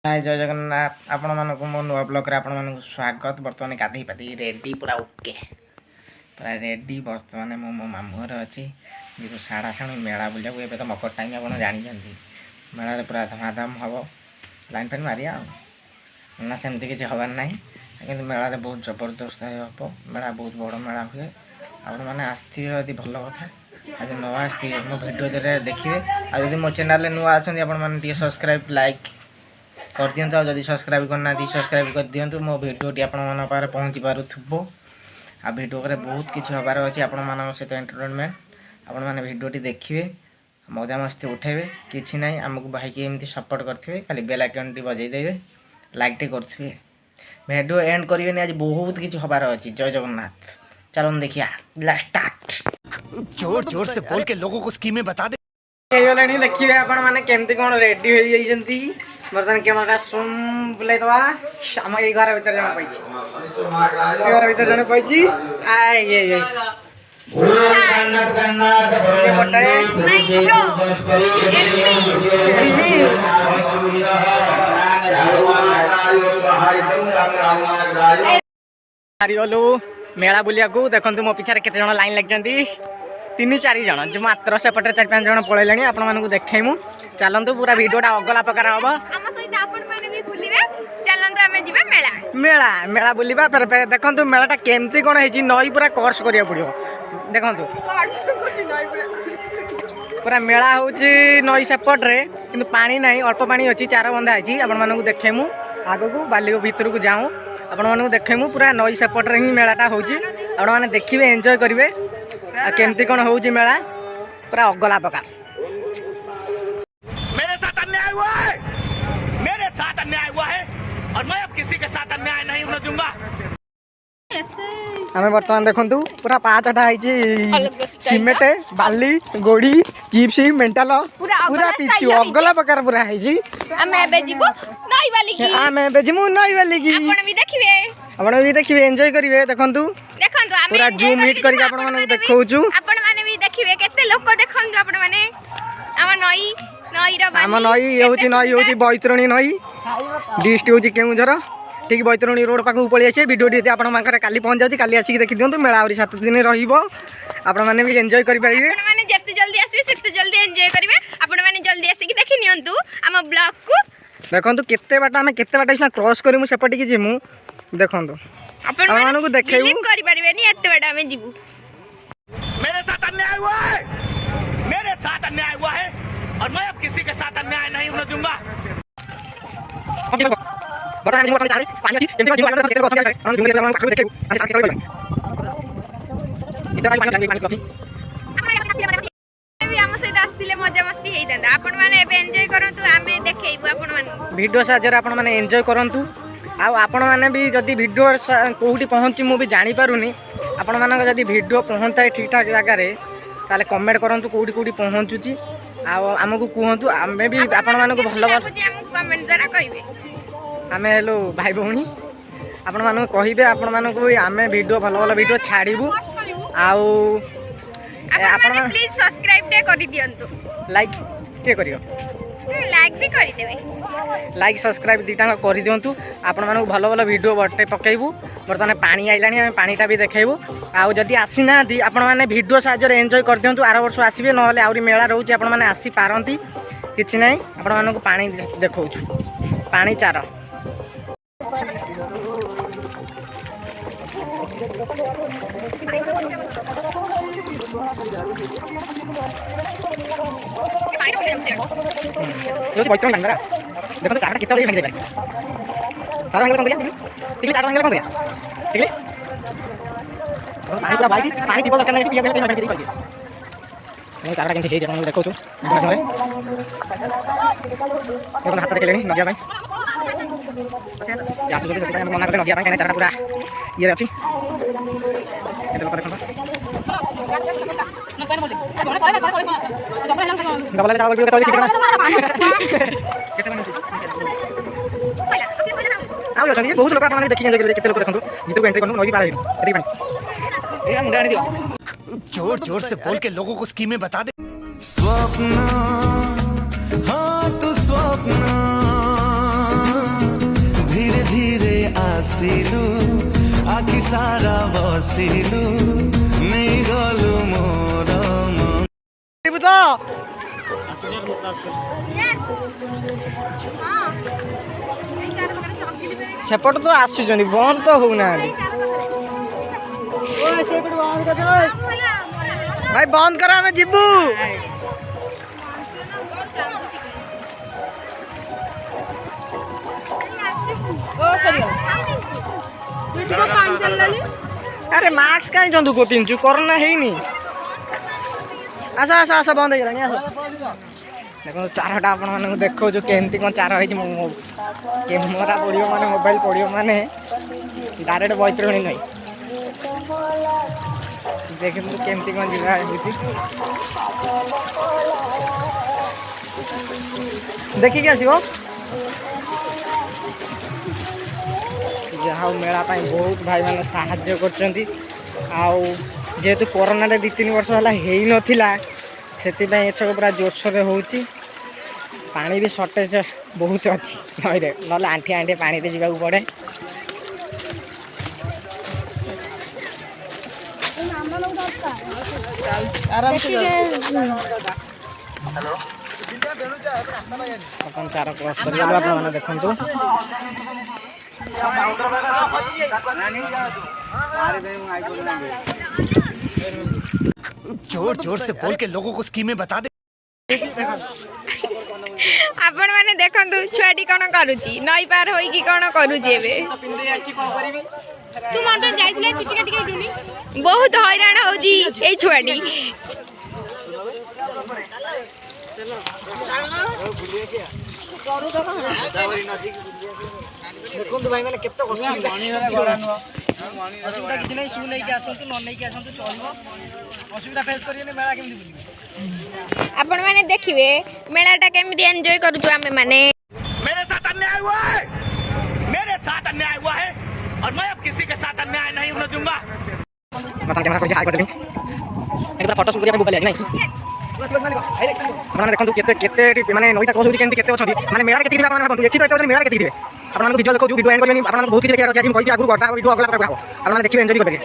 हाय जय जगन्नाथ आपण मानक मो नुआ ब्लॉग रे आपण मानक स्वागत। बर्तमान गाधई पाधई रेडी पूरा ओके पूरा रेडी। बर्तमान मो मामू घर अच्छी जो साड़ा साणी मेला बुलिया ए तो मकर टाइम आप जानी मेला पूरा धमाधम हम लाइन फाइन मारिया ना सेमती किसी हबार ना कि मेला बहुत जबरदस्त हम मेला बहुत बड़ मेला हुए आपण मैंने आसती भल कथा आज न आसती मो भिडियो जरिए देखिए आदि मो चैनल नुआ अच्छा आपण सब्सक्राइब लाइक कर दिंतु जदि सब्सक्राइब करना सब्सक्राइब कर दिंतु मो भिडियोटी आपण पारे पहुँची पारुथुबो आ भिडियो रे बहुत किसी हबार अच्छी आपण मान सहित एंटरटेनमेंट आपण मैंने भिडियोटी देखिए मजा मस्ती उठेबे किसी ना आमको भाई की एमती सपोर्ट करेंगे खाली बेल आइकन टी बजे देवे लाइक टे करेंगे भिडियो एंड करेंगे आज बहुत किसी हबार अच्छी। जय जगन्नाथ चलो देखिए स्टार्ट। जोर जोर से बोल के लोगों को स्कीमें बता दे। देखिए आपण मैंने केमती कौन रेडी हो जाती बर्तमान कैमरा सुम बुलाई दवा आम ये घर भीतर जन पाई घर भीतर जन पाई आए ये गलु मेला बुलिया को देखो मो पिछारे केते जन लाइन लग तीन चार जन जो मात्र सेपटे 4-5 जन पलैले आपण मानू देखैमु चलतु पूरा भिडियोटा अगला प्रकार हम मेला मेला बुलवा देखो मेलाटा केमती कौन है नई पूरा कोर्स करिया पड़ो देखो पूरा मेला हूँ नई सेपट्रे कि पानी ना अल्प पानी अच्छी चार बंधा है आपण मानू देखैमु आग को बाली भितर को जाऊँ आपण मानू देखैमु पूरा नई सेपट्रे ही मेलाटा हूँ आपण मैंने देखिए एंजॉय करेंगे केमती कौन हो मेला पूरा अगला प्रकार। मेरे साथ अन्याय हुआ है, मेरे साथ अन्याय हुआ है और मैं अब किसी के साथ अन्याय नहीं होने दूंगा। आम बर्तमान देखु पूरा पाँचटा है सीमेंट बाली गोड़ी चिप्स मेंटाल पूरा पिचु अगला प्रकार पूरा है आपण भी देखिए एंजॉय करिवे देखंतु पूरा जूम हिट करके आपण माने देखौछु आपण माने भी देखिवे केते लोक देखंतु आपण माने आम नई होची नई होची बैतरणी नई डिस्ट होची केउझर ठीक बैतरणी रोड पाखु पळि आछे भिडियोटी आपण मानकर काली पहुंच जाउची काली आसी देखि दियंतु मेला आउरी 7 दिन रहिबो आपण माने भी एंजॉय करि परिबे आपण माने जत्ते जल्दी आसीबे सेते जल्दी एंजॉय करिवे आपण माने जल्दी आसी कि देखि नियंतु हम ब्लॉग को देखंतु केते बाटा हमें केते बाटा इसना क्रॉस करिमु सेपटी कि जिमु देखंतु आपण माने को देखेउ करि परिबे नि एते बाटा हमें जिबु। मेरे साथ अन्याय हुआ है, मेरे साथ अन्याय हुआ है और मैं अब किसी के साथ अन्याय नहीं होने दूंगा। बड़ा हम मोटा जारे पानी अछि जेंति जीव केते को अछि हम जुमे हम पाखु देखिउ आज साथ करबै इतना पानी अछि भी हम सहित आस्तिले मजा मस्ती हेइ दंदा आपण माने एबे एन्जॉय करंतु आमे देखैबु आपण माने वीडियो साजर आपण माने एन्जॉय करंतु आपण मैंने भी जदि भिडियो कौटी पहुँची मुझे जानी पारुनी आपण मान जदि भिडियो पहुँचता है ठीक ठाक जगह ताले कमेंट करंतु कौटी कौटी पहुँचुची आमको कहतु आम भी आपण मान भल कमेंट द्वारा कहबे आम हेलो भाई भौणी आपण मान कहे आपण मानक आम भिडियो भल भल भिडियो छाड़ू आपण प्लीज सब्सक्राइब टे करि दियंतु लाइक के करियो लाइक भी करि देबे लाइक सब्सक्राइब दुटा कर दिंतु आपण मानक भल भल भिडियो बटे पकेबू बर्तमान पानी आइलानी आम पानीटा भी देखेबू आदि आसी ना आपण मैंने भिडियो साहाय्य एंजॉय कर दिंतु आर वर्ष आसबे ना आउरी मेला रोचे आपण मैंने आसी पारंती किछि नाही आपण मानक पानी देखौछु पानी चार ये बैतरणी गंगरा देखो चारटा कितना बजे भांगी दे तारा हंगला कौन दिया ठीक चारटा हंगला कौन दिया ठीक पानी पूरा भाई पानी टिपल दरकार नहीं पिया गले पेन कर दिया नहीं चारटा केंति हे जे देखो छु घरे देखो हाथ रखे लेनी नजिया भाई जासु जो हम मना कर नजिया भाई कहने चारटा पूरा ये अछि एते लोक देखो डबल चावल भी ठीक है आउ जछन बहुत लोक आपन देखि एंजॉय केते लोक देखंतु भीतर को एंट्री करनु नई पार हेनु एति पानी ए मुंडा आनी दियो जोर जोर से बोल के लोगों को स्कीमें बता दे। स्वप्न हाँ तू स्वप्न सारा बसिलु नहीं गलु मोर मन तो सेपट तो आसुचंदी बंद तो होना भाई बंद करा हमें जिबू अरे मास्क कहीं जंतु को पिंचु कोरोना है नहीं आस आस आस बंद हो गया देखो चारटा आपण मानक देखो जो केमती कौन चार है कैमेरा पड़ो माने मोबाइल पड़ो माने डायरेक्ट बैतरणी नहीं देख केमती कौन जगह देखिए आसो जहाँ मेला बहुत भाई मैंने साहाय्य करेतु कोरोना 2-3 वर्ष है नथिला से एचक पूरा जोरसोर होची पानी भी सर्टेज बहुत अच्छी नई ना आंठी आंठी पानी दे जावाक पड़े अपन चार क्रॉस कर देखु जोर जोर से बोल के लोगों को स्कीमें बता दे आपण माने देखंतु छुआटी कोन करूची नई पार होई कि कोन करूची एबे तू मंडन जाइतले टिका टिका डुनी बहुत हैरान होजी ए छुआटी देखो भाई मैंने केते असुविधा किसी नहीं शू नहीं आसतु न नहीं आसतु चलो असुविधा फेस करिए मेला केमती बुलिबे आपण माने देखिबे मेलाटा केमती एन्जॉय करूछु आमे माने मेरे साथ अन्याय हुआ है मेरे साथ अन्याय हुआ है और मैं अब किसी के साथ अन्याय नहीं होने दूंगा मतलब कैमरा कर हाई कर देबी एक बार फोटो शूट करिया मोबाइल नहीं देखो केते माने नईटा क्रॉस होती केते अछंती माने मेला केते दिबा माने बंतु एकी तो एते मेला केते दिबे आपन माने वीडियो देखो जो वीडियो एंड करबेनी आपन बहुत किछि देखिया अछि कहि आगु गटा वीडियो अगला प्रकार हो आपन माने देखिबे एन्जॉय करबे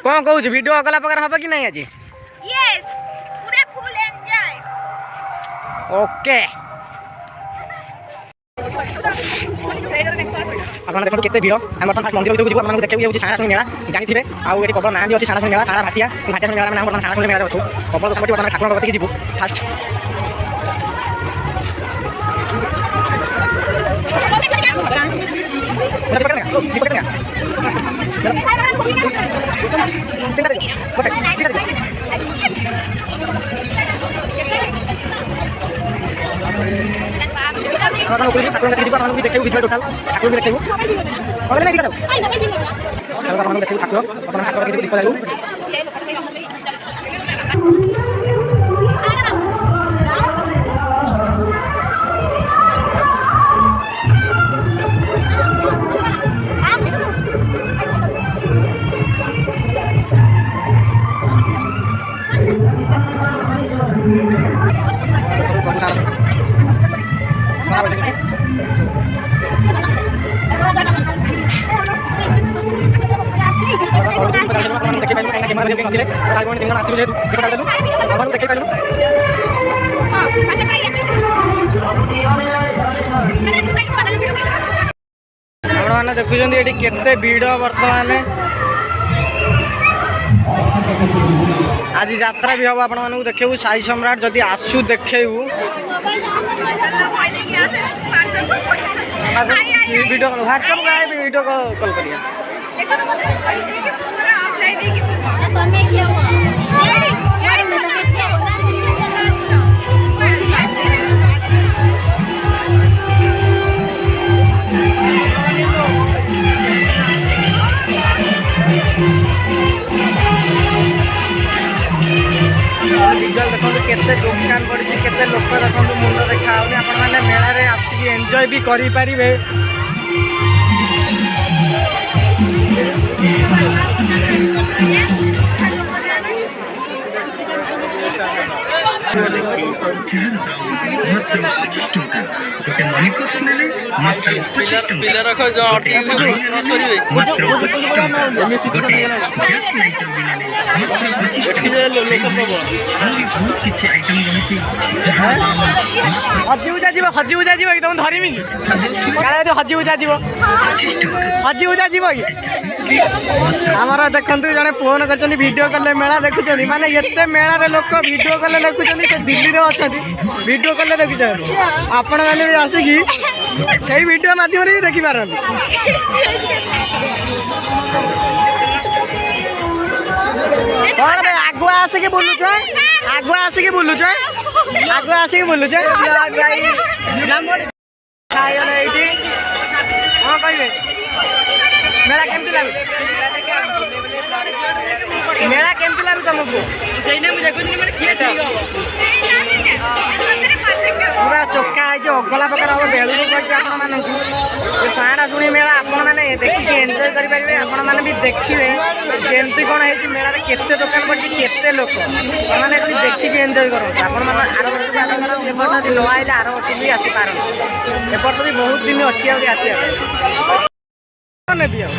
कोन कहू वीडियो अगला प्रकार हो कि नहीं आज यस पूरा फुल एन्जॉय ओके आपन देखो केते भीड़ हम बर्तन मंदिर भीतर जीव आपन देखियो ये सारा सुनी मेला जानि थिबे आ एटी कबर नाम भी अछि सारा सुनी मेला सारा भाटिया भाटिया सुनी मेला नाम बर्तन सारा सुनी मेला अछु कबर दुकान बर्तन ठाकुर गति जीव फास्ट देखिए वीडियो टोटल ठाकुर भी देखिए नहीं दिखा देखिए ठाकुर आपने देखुं ये केते भीड़ बर्तमान आज यात्रा भी हम आपण मानक देखू साई सम्राट जदि आसु देखू वीडियो व्हाट्सएप वीडियो कॉल करिए विजुअल देखो केते दुकान पड़ी केते लोक देखो मुंड देखा आपण मैंने मेला आसिक एंजॉय भी करि परिबे ପିଲା ରଖ ହଜି ଉଜା ଯିବ କି ତମେ ଧରିମି କି କାଳେ ଯଦି ହଜି ଉଜା ଯିବ କି ଆମର ଦେଖନ୍ତୁ ଜଣେ ଫୋନ କରିଛନ୍ତି ଭିଡ଼ିଓ କଲେ ମେଳା ଦେଖୁଛନ୍ତି ମାନେ ଏତେ ମେଳାରେ ଲୋକ ଭିଡ଼ିଓ କଲେ ଦେଖୁଛନ୍ତି ସେ ଦିଲ୍ଲୀରେ ଅଛନ୍ତି ଭିଡ଼ିଓ କଲେ ଦେଖୁଛନ୍ତି ଆପଣମାନେ ବି ଆସିକି ସେଇ ଭିଡ଼ିଓ ମାଧ୍ୟମରେ ବି ଦେଖିପାରନ୍ତି କଣ ଭାଇ ଆଗୁଆ ଆସିକି ବୁଲୁଛ ଆଗୁଆ ଆସିକି ବୁଲୁଛ ଖାଇଗଲେ ଏଇଠି କଣ କହିବେ ମେଳା କେମିତି ଲାଗୁଛି ତମକୁ ପୁରା ଚୋଖା ହେଇଛି ଅଗଲା ପ୍ରକାର ହବ ବେଳୁରୁ କହିଛି ଆପଣମାନଙ୍କୁ ସାଣା ଶୁଣି ମେଳା ଆପଣମାନେ ଦେଖିକି ଏନ୍ଜୟ କରିପାରିବେ ଆପଣମାନେ ବି ଦେଖିବେ କେମିତି କ'ଣ ହେଇଛି ମେଳାରେ କେତେ ଦୋକାନ ପଡ଼ିଛି କେତେ ଲୋକ ଆପଣମାନେ ଏଠି ଦେଖିକି ଏନ୍ଜୟ କରନ୍ତୁ ଆପଣମାନେ ଆର ବର୍ଷକୁ ଆସିପାରନ୍ତି ଏ ବର୍ଷ ଯଦି ନ ଆଇଲେ ଆର ବର୍ଷକୁ ବି ଆସିପାରନ୍ତି ଏ ବର୍ଷ ବି ବହୁତ ଦିନ ଅଛି ଆହୁରି ଆସିବା ପାଇଁ ନେବି ଆଉ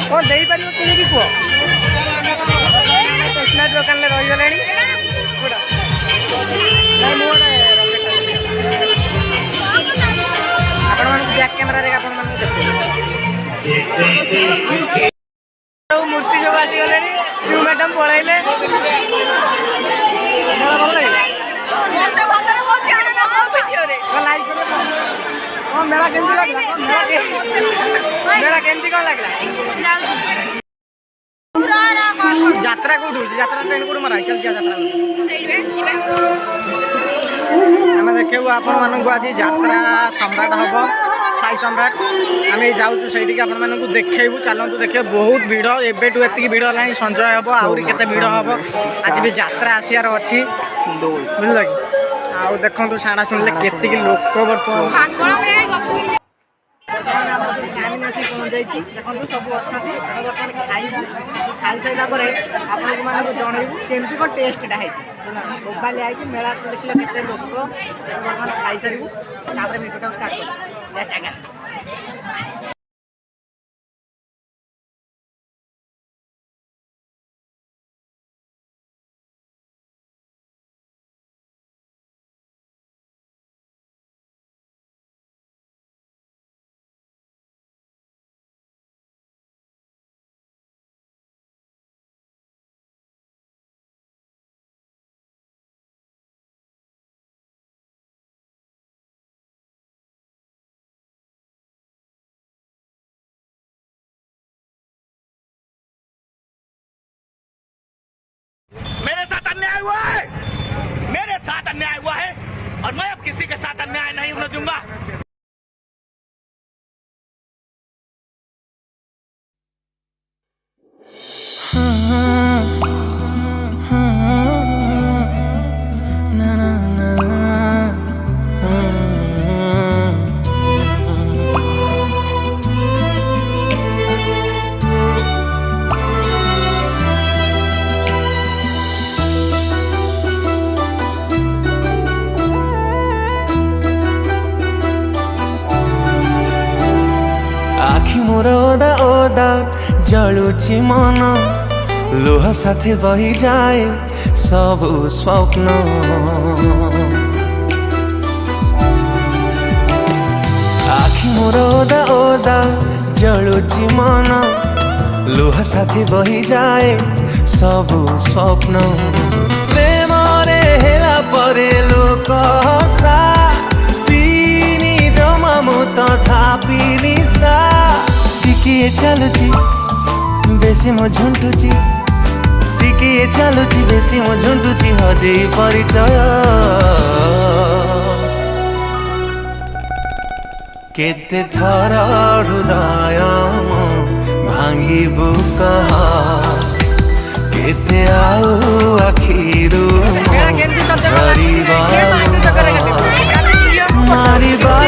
କ'ଣ ଦେଇପାରିବ କିଣିକି କୁହ ଷ୍ଟେସନାରୀ ଦୋକାନରେ ରହିଗଲେଣି ଆପଣମାନଙ୍କୁ ବ୍ୟାକ୍ କ୍ୟାମେରାରେ ଆପଣମାନଙ୍କୁ ଦେଖୁଛୁ ମୂର୍ତ୍ତି ସବୁ ଆସିଗଲେଣି ଟୁ ମ୍ୟାଡ଼ାମ୍ ପଳେଇଲେ ଭଲ ଲାଗିଲା ହଁ ମେଳା କେମିତି ଲାଗିଲା କେମିତି କ'ଣ ଲାଗିଲା ଯାତ୍ରା କୋଉଠି ହଉଛି ଯାତ୍ରା ଟ୍ରେନ୍ କୋଉଠି ମରା ଚାଲିଛି ଯାତ୍ରା ଆମେ ଦେଖେଇବୁ ଆପଣମାନଙ୍କୁ ଆଜି ଯାତ୍ରା ସମ୍ରାଟ ହବ ସାଇ ସମ୍ରାଟ ଆମେ ଯାଉଛୁ ସେଇଠିକି ଆପଣମାନଙ୍କୁ ଦେଖେଇବୁ ଚାଲନ୍ତୁ ଦେଖିବେ ବହୁତ ଭିଡ଼ ଏବେଠୁ ଏତିକି ଭିଡ଼ ହେଲାଣି ସଞ୍ଜୟ ହବ ଆହୁରି କେତେ ଭିଡ଼ ହବ ଆଜି ବି ଯାତ୍ରା ଆସିବାର ଅଛି ବୁଝିଲ କି ଆଉ ଦେଖନ୍ତୁ ସାଣା ଶୁଣିଲେ କେତିକି ଲୋକ ବର୍ତ୍ତମାନ ପହଞ୍ଚାଇଛି ଦେଖନ୍ତୁ ସବୁ ଅଛନ୍ତି ଆମେ ବର୍ତ୍ତମାନ ଖାଇବୁ ଖାଇସାରିଲା ପରେ ଆପଣମାନଙ୍କୁ ଜଣେଇବୁ କେମିତି କ'ଣ ଟେଷ୍ଟଟା ହେଇଛି ମୋବାଇଲ ହେଇଛି ମେଳା ଦେଖିଲେ କେତେ ଲୋକ ବର୍ତ୍ତମାନ ଖାଇସାରିବୁ ତାପରେ ଭିଡ଼ିଓଟାକୁ ଷ୍ଟାର୍ଟ କରିବୁ मेरे साथ अन्याय हुआ है और मैं अब किसी के साथ अन्याय नहीं होने दूंगा मोर ओदा ओदा जलुची मन लुह साथी बही जाए सबु स्वप्न आखि मोर ओदा ओदा जलुची मन लुह साथी बही जाए सबु स्वप्न प्रेम रे हेला परे लोक हसा तीनी जमा मु तथापि निशा टिकिए चलुची बेसी मो झुंटुची टिकिए चलुची बेसी मो झुंटुची हजे परिचय केते थर हृदय भांगिबु कह केते आउ आखिरु झरिबा मारिबा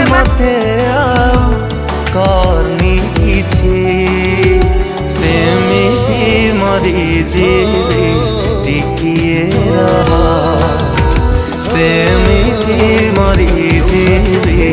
मते आउ करनी सेमिति मरी ଯିବି ଟିକିଏ ରହ ସେମିତି ମରିଯିବି